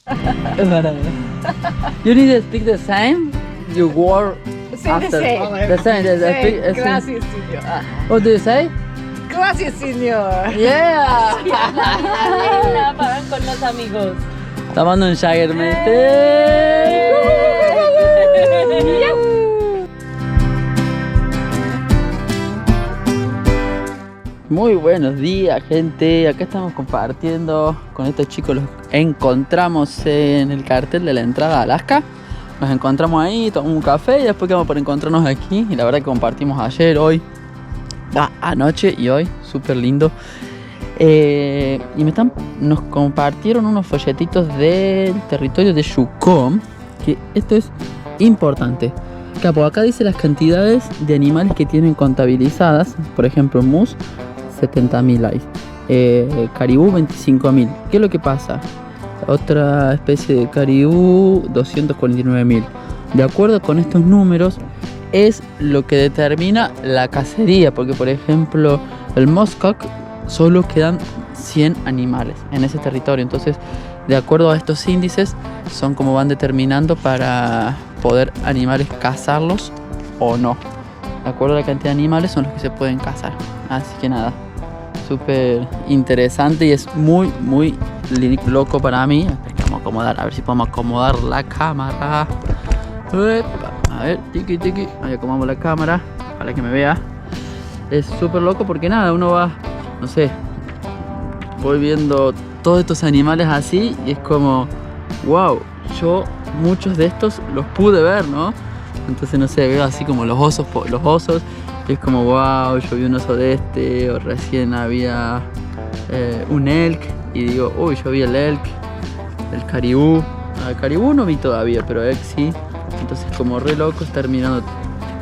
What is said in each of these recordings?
Es verdad. You need to speak the same. You wore Say after. the same. The same. Say, gracias, señor. What do you say? Gracias, señor. Yeah. La pagan con los amigos. Tomando un Jagermeister. Muy buenos días, gente. Acá estamos compartiendo con estos chicos. Los encontramos en el cartel de la entrada a Alaska. Nos encontramos ahí, tomamos un café y después quedamos por encontrarnos aquí. Y la verdad que compartimos ayer, hoy, anoche y hoy. Súper lindo. Y nos compartieron unos folletitos del territorio de Yukon. Que esto es importante. Capo, acá dice las cantidades de animales que tienen contabilizadas. Por ejemplo, mus, 70.000 hay. Caribú, 25.000. ¿Qué es lo que pasa? Otra especie de caribú, 249.000. De acuerdo con estos números, es lo que determina la cacería. Porque, por ejemplo, el muskox solo quedan 100 animales en ese territorio. Entonces, de acuerdo a estos índices, son como van determinando para poder animales cazarlos o no. De acuerdo a la cantidad de animales son los que se pueden cazar. Así que nada, súper interesante y es muy, muy loco para mí. Vamos a acomodar, a ver si podemos acomodar la cámara. A ver, tiki tiki. Ahí acomodamos la cámara para que me vea. Es súper loco porque nada, uno va, no sé, voy viendo todos estos animales así y es como, wow, yo muchos de estos los pude ver, ¿no? Entonces, no sé, veo así como los osos, y es como, wow, yo vi un oso de este, o recién había un elk, y digo, uy, yo vi el elk, el caribú. El caribú no vi todavía, pero elk sí. Entonces, como re loco estar mirando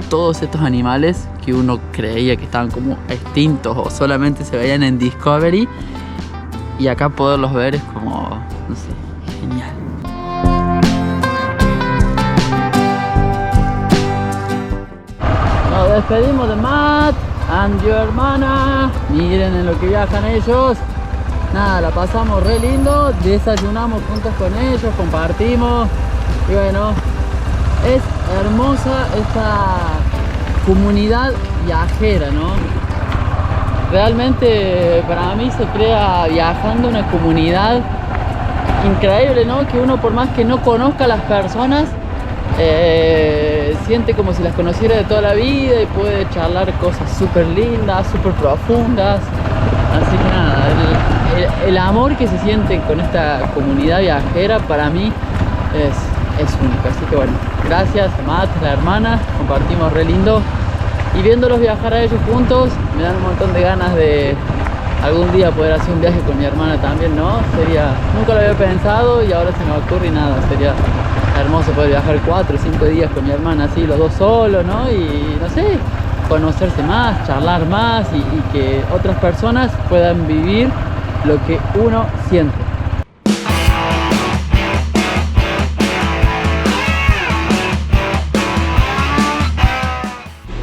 todos estos animales que uno creía que estaban como extintos o solamente se veían en Discovery, y acá poderlos ver es como, no sé, genial. Nos despedimos de Matt and your hermana. Miren en lo que viajan ellos. Nada, la pasamos re lindo. Desayunamos juntos con ellos, compartimos. Y bueno, es hermosa esta comunidad viajera, ¿no? Realmente para mí se crea viajando una comunidad increíble, ¿no? Que uno, por más que no conozca a las personas, siente como si las conociera de toda la vida y puede charlar cosas súper lindas, súper profundas. Así que nada, el amor que se siente con esta comunidad viajera para mí es único. Así que bueno, gracias a Matt, la hermana, compartimos re lindo. Y viéndolos viajar a ellos juntos, me dan un montón de ganas de algún día poder hacer un viaje con mi hermana también, ¿no? Nunca lo había pensado y ahora se me ocurre y nada, sería hermoso poder viajar 4 o 5 días con mi hermana así, los dos solos, ¿no? Y no sé, conocerse más, charlar más y que otras personas puedan vivir lo que uno siente.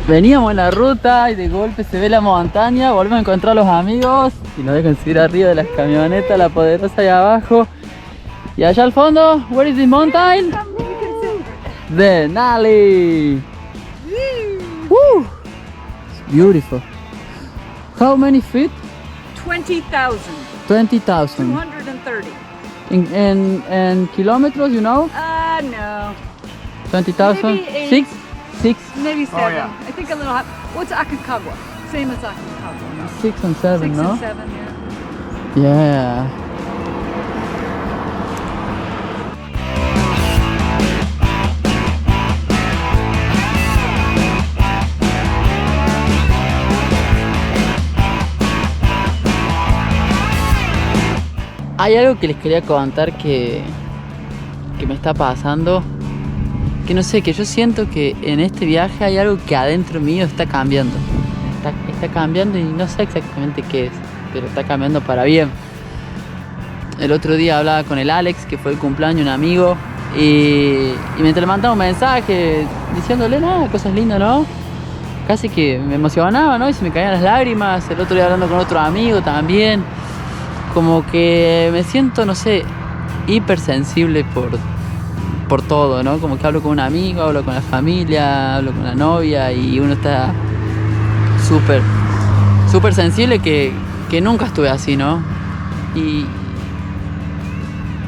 Veníamos en la ruta y de golpe se ve la montaña, volvemos a encontrar a los amigos y nos dejan subir arriba de las camionetas, la poderosa ahí abajo. Y allá al fondo, where is the mountain? Denali. Woo! It's beautiful. How many feet? 20,000. 20,000. 230. In kilometers, you know? No. 20,000? Maybe eight. Six? Maybe 7. Oh, yeah. I think a little hot. What's Aconcagua? Same as Aconcagua. 6 and 7, 6 no? and 7, yeah. Yeah. Hay algo que les quería contar que me está pasando, que no sé, que yo siento que en este viaje hay algo que adentro mío está cambiando. Está cambiando y no sé exactamente qué es, pero está cambiando para bien. El otro día hablaba con el Alex, que fue el cumpleaños de un amigo, y mientras le mandaba un mensaje diciéndole nada, cosas lindas, ¿no? Casi que me emocionaba, ¿no? Y se me caían las lágrimas. El otro día hablando con otro amigo también. Como que me siento, no sé, hipersensible por todo, ¿no? Como que hablo con un amigo, hablo con la familia, hablo con la novia y uno está súper sensible que nunca estuve así, ¿no?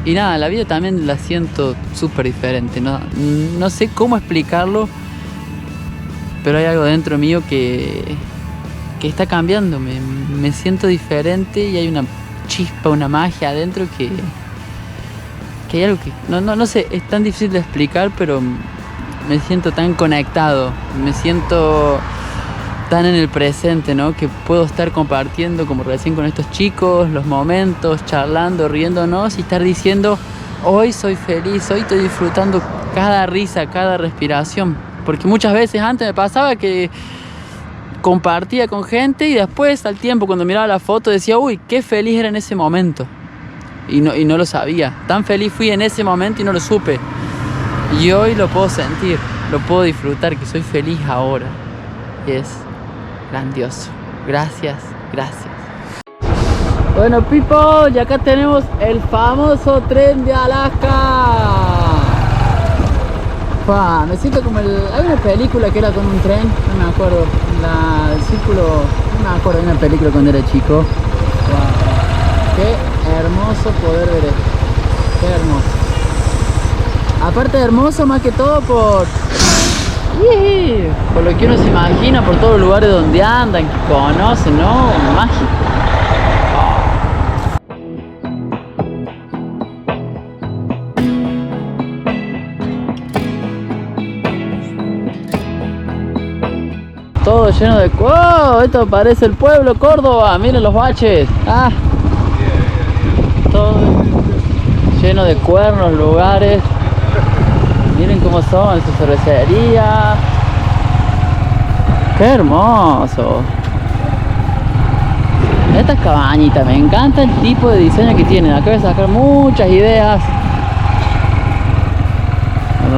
Y nada, la vida también la siento súper diferente, no sé cómo explicarlo, pero hay algo dentro mío que está cambiando, me siento diferente y hay una chispa, una magia adentro que hay algo que, no sé, es tan difícil de explicar, pero me siento tan conectado, me siento tan en el presente, ¿no? Que puedo estar compartiendo, como recién con estos chicos, los momentos, charlando, riéndonos y estar diciendo, hoy soy feliz, hoy estoy disfrutando cada risa, cada respiración. Porque muchas veces antes me pasaba que compartía con gente y después al tiempo cuando miraba la foto decía, uy, qué feliz era en ese momento. Y no lo sabía. Tan feliz fui en ese momento y no lo supe. Y hoy lo puedo sentir, lo puedo disfrutar, que soy feliz ahora. Y es grandioso. Gracias. Bueno, people, y acá tenemos el famoso tren de Alaska. Me siento como hay una película que era con un tren, no me acuerdo. El círculo, no me acuerdo, hay una película cuando era chico. Wow. Qué hermoso poder ver esto. Qué hermoso. Aparte de hermoso, más que todo por lo que uno se imagina, por todos los lugares donde andan, que conocen, ¿no? Mágico. Todo lleno de... ¡Wow! Esto parece el pueblo Córdoba. Miren los baches. Todo lleno de cuernos, lugares. Miren cómo son su cervecería. ¡Qué hermoso! Estas cabañitas, me encanta el tipo de diseño que tienen. Acá voy a sacar muchas ideas.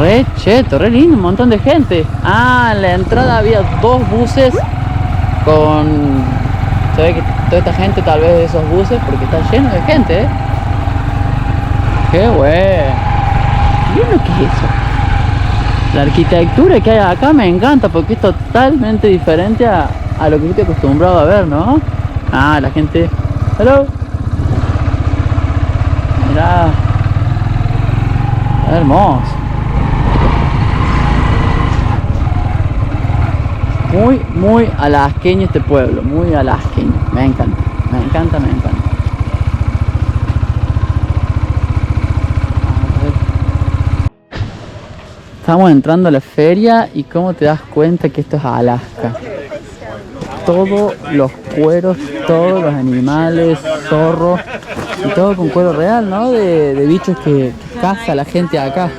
Re cheto, re lindo, un montón de gente. En la entrada había 2 buses con... Se ve que toda esta gente tal vez de esos buses porque está lleno de gente, ¿eh? ¡Qué bueno! Miren lo que es eso. La arquitectura que hay acá me encanta porque es totalmente diferente a lo que estoy acostumbrado a ver, ¿no? La gente... ¡Hello! Mirá. Hermoso. Muy alasqueño este pueblo, muy alasqueño. Me encanta. Estamos entrando a la feria y cómo te das cuenta que esto es Alaska. Todos los cueros, todos los animales, zorros, y todo con cuero real, ¿no? De bichos que caza la gente acá.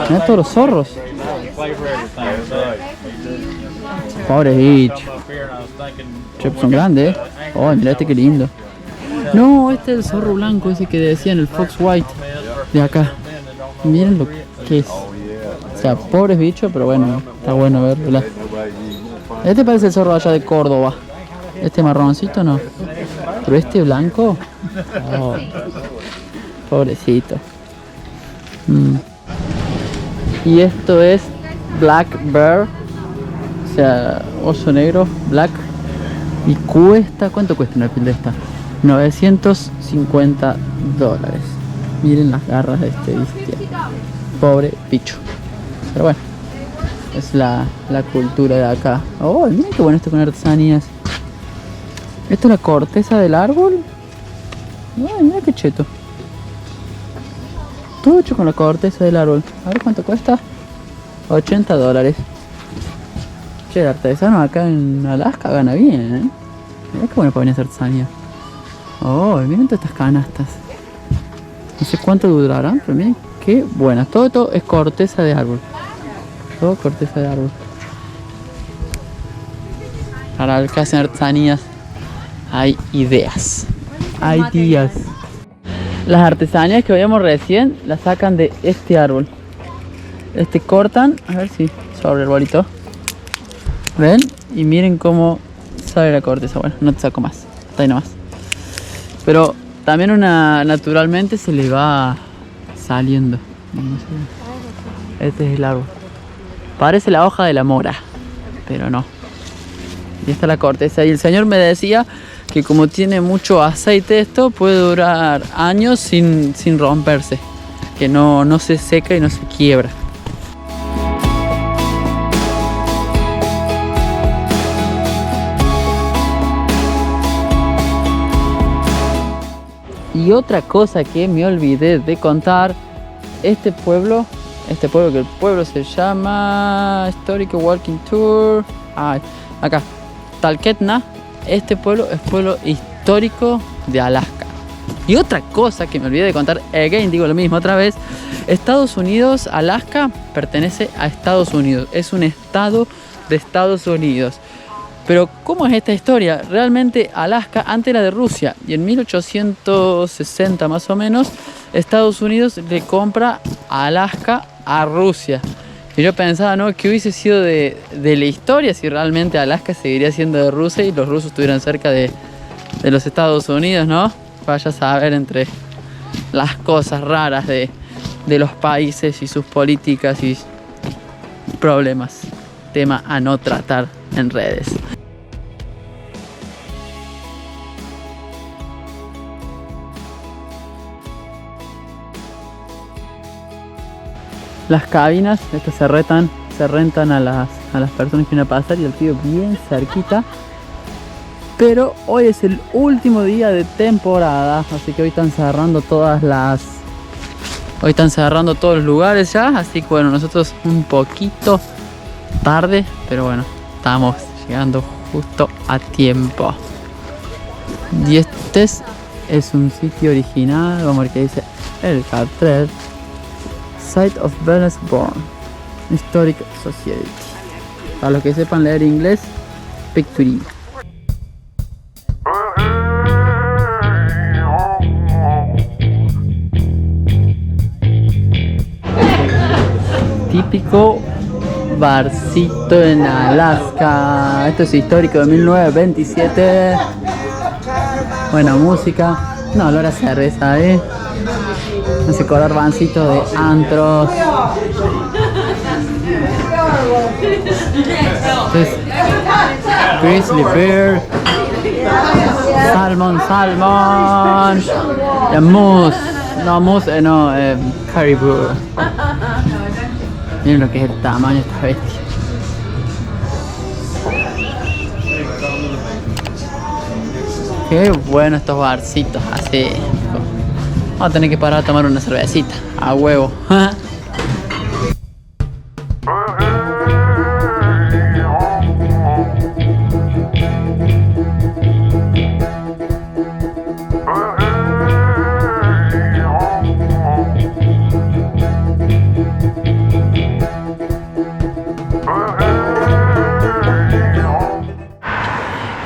Mirá todos los zorros. Pobres bichos. Che, son grandes, ¿eh? Oh, mirá este que lindo. No, este es el zorro blanco, ese que decían, el Fox White de acá. Miren lo que es. O sea, pobres bichos, pero bueno, está bueno verlo. Este parece el zorro allá de Córdoba. Este marroncito no. Pero este blanco. Oh, pobrecito. Y esto es Black Bear. O sea, oso negro, black. Y cuesta, ¿cuánto cuesta una piel de esta? $950. Miren las garras de este bestia. Pobre bicho. Pero bueno, es la cultura de acá. Oh, miren qué bueno esto con artesanías. ¿Esto es la corteza del árbol? Ay, mira qué cheto. Todo hecho con la corteza del árbol. A ver cuánto cuesta. $80. Che, el artesano acá en Alaska gana bien, ¿eh? Mirá qué bueno para venir a hacer artesanía. Oh, miren todas estas canastas. No sé cuánto durarán, pero miren qué buenas. Todo esto es corteza de árbol. Todo corteza de árbol. Para el que hacen artesanías hay ideas. Hay días. Las artesanías que veíamos recién las sacan de este árbol. Este cortan, a ver si sobre el arbolito. ¿Ven? Y miren cómo sale la corteza. Bueno, no te saco más. Hasta ahí nomás. Pero también naturalmente se le va saliendo. No sé. Este es el árbol. Parece la hoja de la mora, pero no. Y esta es la corteza. Y el señor me decía que como tiene mucho aceite esto, puede durar años sin romperse. Que no se seca y no se quiebra. Y otra cosa que me olvidé de contar, este pueblo que el pueblo se llama Historical Walking Tour, acá, Talkeetna, este pueblo es pueblo histórico de Alaska. Y otra cosa que me olvidé de contar, again, digo lo mismo otra vez, Estados Unidos, Alaska pertenece a Estados Unidos, es un estado de Estados Unidos. Pero ¿cómo es esta historia? Realmente Alaska antes era de Rusia y en 1860 más o menos Estados Unidos le compra a Alaska a Rusia. Y yo pensaba, ¿no? ¿Qué hubiese sido de la historia si realmente Alaska seguiría siendo de Rusia y los rusos estuvieran cerca de los Estados Unidos, ¿no? Vaya a saber entre las cosas raras de los países y sus políticas y problemas. Tema a no tratar en redes. Las cabinas, estas se rentan a las personas que vienen a pasar y el río bien cerquita. Pero hoy es el último día de temporada, así que hoy están cerrando todos los lugares ya, así que bueno, nosotros un poquito tarde, pero bueno, estamos llegando justo a tiempo. Y este es un sitio original, vamos a ver qué dice el cartel. Site of Venus Born Historic Society. Para los que sepan leer inglés, Picturing. Típico barcito en Alaska. Esto es histórico de 1927. Buena música. No, olor a cerveza, hace color bancito de antros. Entonces, Grizzly Bear, Salmon, y Moose, Caribou. Miren lo que es el tamaño de esta bestia. Qué bueno estos barcitos así. Vamos a tener que parar a tomar una cervecita, a huevo.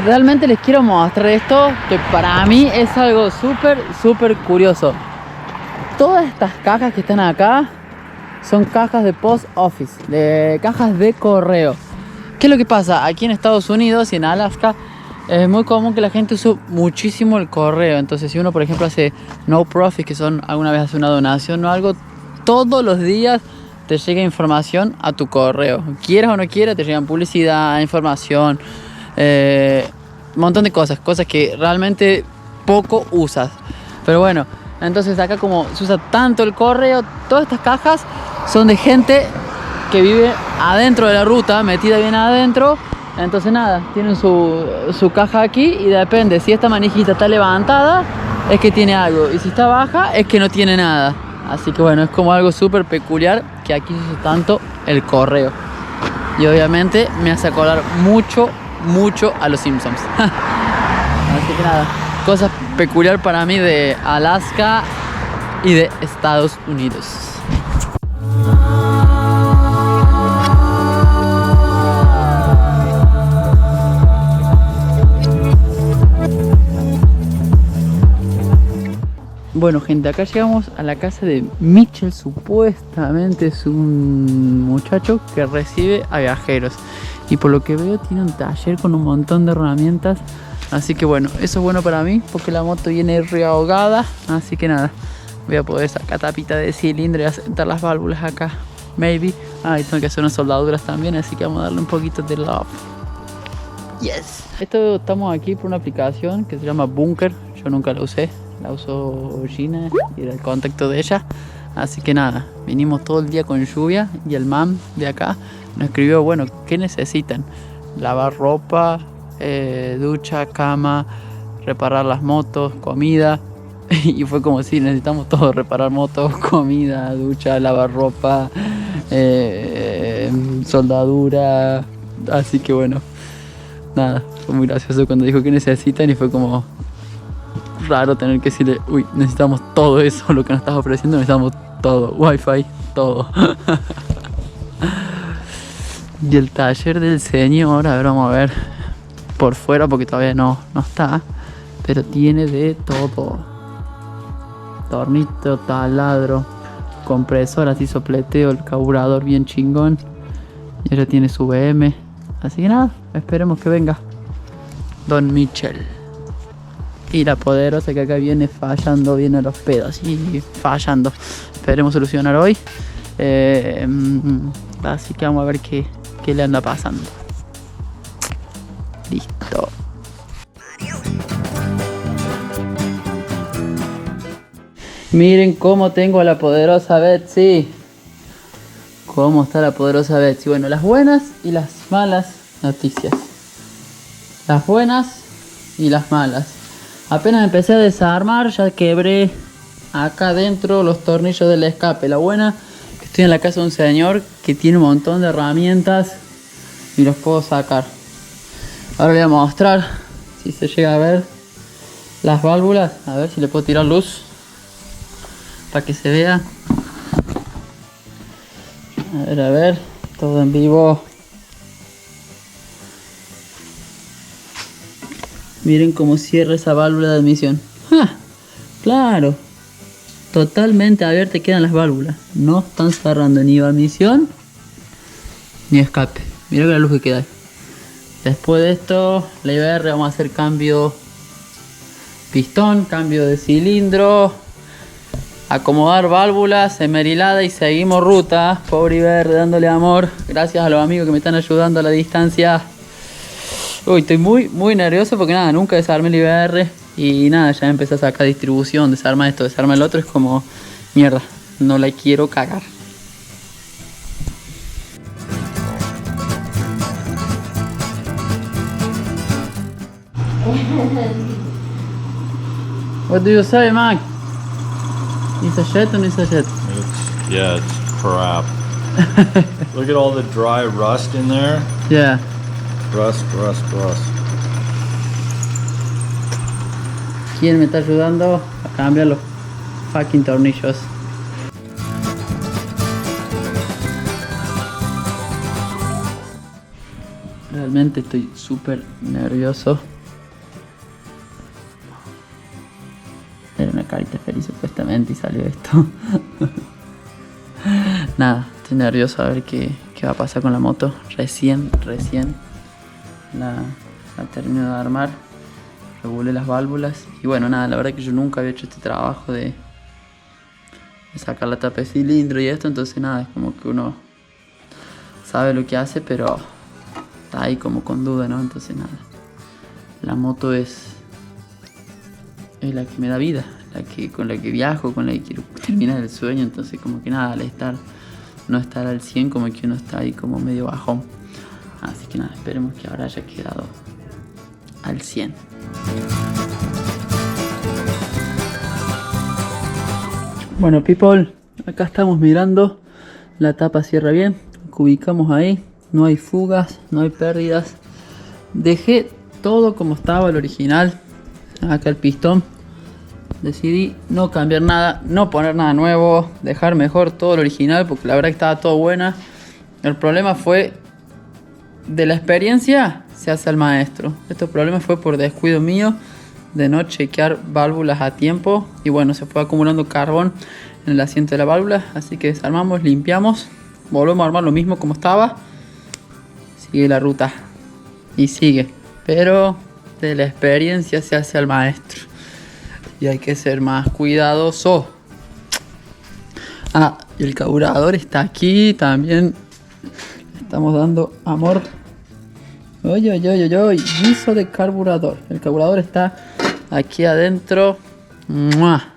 Realmente les quiero mostrar esto, que para mí es algo súper curioso. Todas estas cajas que están acá son cajas de post office, de cajas de correo. ¿Qué es lo que pasa? Aquí en Estados Unidos y en Alaska es muy común que la gente use muchísimo el correo. Entonces si uno por ejemplo hace no profit, que son alguna vez hace una donación o algo, todos los días te llega información a tu correo. Quieras o no quieras, te llegan publicidad, información, un montón de cosas que realmente poco usas. Pero bueno, entonces acá como se usa tanto el correo, todas estas cajas son de gente que vive adentro de la ruta, metida bien adentro. Entonces nada, tienen su caja aquí y depende, si esta manijita está levantada es que tiene algo y si está baja es que no tiene nada. Así que bueno, es como algo súper peculiar que aquí se usa tanto el correo. Y obviamente me hace acordar mucho a los Simpsons. Así que nada, cosa peculiar para mí de Alaska y de Estados Unidos. Bueno gente, acá llegamos a la casa de Mitchell. Supuestamente es un muchacho que recibe a viajeros y por lo que veo tiene un taller con un montón de herramientas Así que bueno, eso es bueno para mí porque la moto viene rehogada. Así que nada, voy a poder sacar tapita de cilindro y asentar las válvulas acá. Maybe. Y tengo que hacer unas soldaduras también, así que vamos a darle un poquito de love. Yes. Estamos aquí por una aplicación que se llama Bunker. Yo nunca la usé, la usó Gina y era el contacto de ella. Así que nada, vinimos todo el día con lluvia y el mam de acá nos escribió, bueno, ¿qué necesitan? Lavar ropa, ducha, cama, reparar las motos, comida. Y fue como si necesitamos todo, reparar motos, comida, ducha, lavar ropa, soldadura. Así que bueno, nada, fue muy gracioso cuando dijo que necesitan y fue como raro tener que decirle, uy, necesitamos todo eso, lo que nos estás ofreciendo, necesitamos todo, wifi, todo. Y el taller del señor, a ver, vamos a ver por fuera porque todavía no está, pero tiene de todo. Tornito, taladro, compresor, así sopleteo, el carburador bien chingón. Y ella tiene su BM. Así que nada, esperemos que venga Don Michel. Y la poderosa que acá viene fallando, viene a los pedos y fallando. Esperemos solucionar hoy. Así que vamos a ver qué le anda pasando. Listo. Miren cómo tengo a la poderosa Betsy. ¿Cómo está la poderosa Betsy? Bueno, las buenas y las malas noticias. Las buenas y las malas. Apenas empecé a desarmar, ya quebré acá adentro los tornillos del escape. La buena, que estoy en la casa de un señor que tiene un montón de herramientas y los puedo sacar. Ahora le voy a mostrar si se llega a ver las válvulas. A ver si le puedo tirar luz para que se vea. A ver, todo en vivo. Miren cómo cierra esa válvula de admisión. ¡Ja! Claro, totalmente abierta quedan las válvulas. No están cerrando ni admisión ni escape. Mira la luz que queda ahí. Después de esto, la IBR vamos a hacer cambio pistón, cambio de cilindro, acomodar válvulas, esmerilada y seguimos ruta. Pobre IBR dándole amor. Gracias a los amigos que me están ayudando a la distancia. Uy, estoy muy nervioso porque nada, nunca desarmé el IBR. Y nada, ya empecé a sacar distribución, desarma esto, desarma el otro. Es como, mierda, no la quiero cagar. What do you say, Mac? Is a shit or is a shit? It's crap. Look at all the dry rust in there. Yeah. Rust. ¿Quién me está ayudando a cambiar los fucking tornillos? Realmente estoy súper nervioso. Era una carita feliz supuestamente y salió esto. Nada, estoy nervioso a ver qué va a pasar con la moto. Recién la termino de armar. Regulé las válvulas. Y bueno, nada, la verdad que yo nunca había hecho este trabajo de sacar la tapa de cilindro y esto. Entonces nada, es como que uno sabe lo que hace, pero está ahí como con duda, ¿no? Entonces nada, la moto es la que me da vida, con la que viajo, con la que quiero terminar el sueño. Entonces como que nada, al no estar al 100, como que uno está ahí como medio bajón. Así que nada, esperemos que ahora haya quedado al 100. Bueno, people, acá estamos mirando. La tapa cierra bien, ubicamos ahí, no hay fugas, no hay pérdidas. Dejé todo como estaba el original. Acá el pistón. Decidí no cambiar nada, no poner nada nuevo, dejar mejor todo lo original porque la verdad que estaba todo buena. El problema fue de la experiencia se hace el maestro. Este problema fue por descuido mío de no chequear válvulas a tiempo y bueno, se fue acumulando carbón en el asiento de la válvula, así que desarmamos, limpiamos, volvemos a armar lo mismo como estaba. Sigue la ruta y sigue, pero De la experiencia se hace al maestro. Y hay que ser más cuidadoso. Ah, y el carburador está aquí también. Estamos dando amor. Oye, guiso de carburador. El carburador está aquí adentro. ¡Mua!